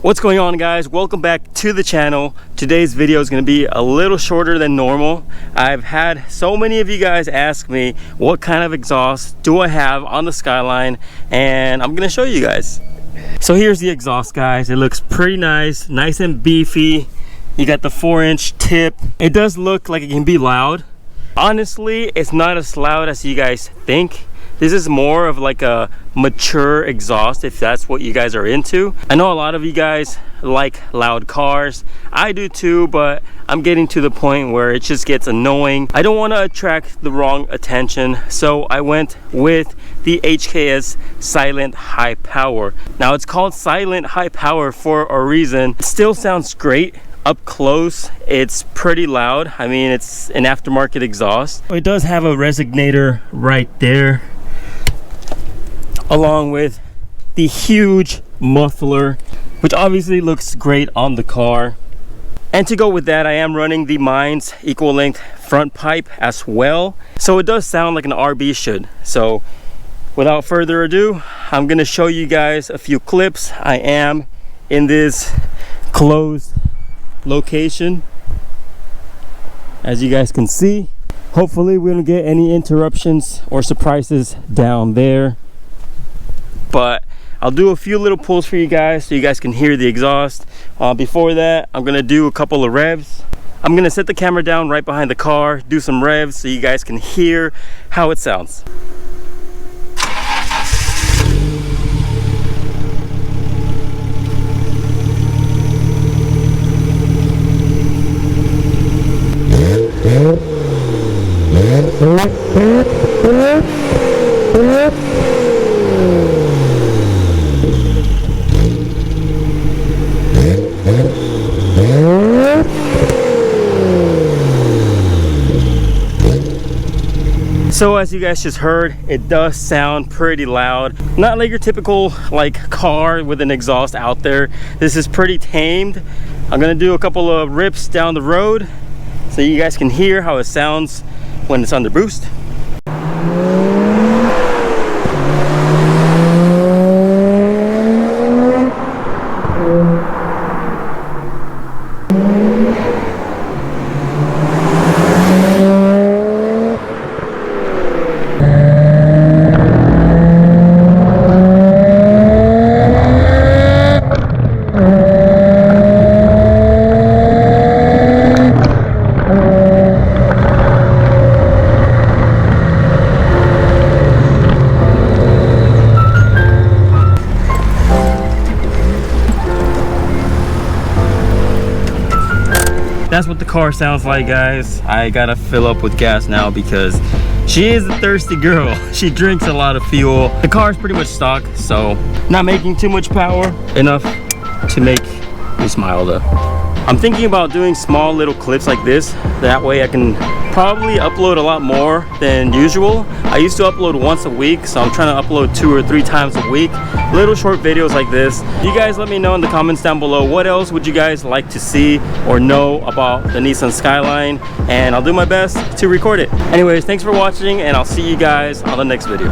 What's going on, guys? Welcome back to the channel. Today's video is going to be a little shorter than normal. I've had so many of you guys ask me what kind of exhaust do I have on the Skyline, and I'm going to show you guys. So here's the exhaust, guys. It looks pretty nice and beefy. You got the 4-inch tip. It does look like it can be loud. Honestly, it's not as loud as you guys think. This is more of like a mature exhaust, if that's what you guys are into. I know a lot of you guys like loud cars. I do too, but I'm getting to the point where it just gets annoying. I don't want to attract the wrong attention, so I went with the HKS Silent High Power. Now, it's called Silent High Power for a reason. It still sounds great. Up close, it's pretty loud. I mean, it's an aftermarket exhaust. It does have a resonator right there, along with the huge muffler, which obviously looks great on the car. And to go with that, I am running the Mines equal length front pipe as well, so it does sound like an RB should. So without further ado, I'm gonna show you guys a few clips. I am in this closed location, as you guys can see. Hopefully we don't get any interruptions or surprises down there, but I'll do a few little pulls for you guys so you guys can hear the exhaust. Before that, I'm gonna do a couple of revs. I'm gonna set the camera down right behind the car, do some revs so you guys can hear how it sounds. So as you guys just heard, it does sound pretty loud. Not like your typical like car with an exhaust out there. This is pretty tamed. I'm gonna do a couple of rips down the road so you guys can hear how it sounds when it's under boost. That's what the car sounds like, guys. I gotta fill up with gas now because she is a thirsty girl. She drinks a lot of fuel. The car is pretty much stock, so not making too much power. Enough to make me smile though. I'm thinking about doing small little clips like this. That way I can probably upload a lot more than usual. I used to upload once a week, so I'm trying to upload 2 or 3 times a week. Little short videos like this. You guys let me know in the comments down below, what else would you guys like to see or know about the Nissan Skyline, and I'll do my best to record it. Anyways, thanks for watching, and I'll see you guys on the next video.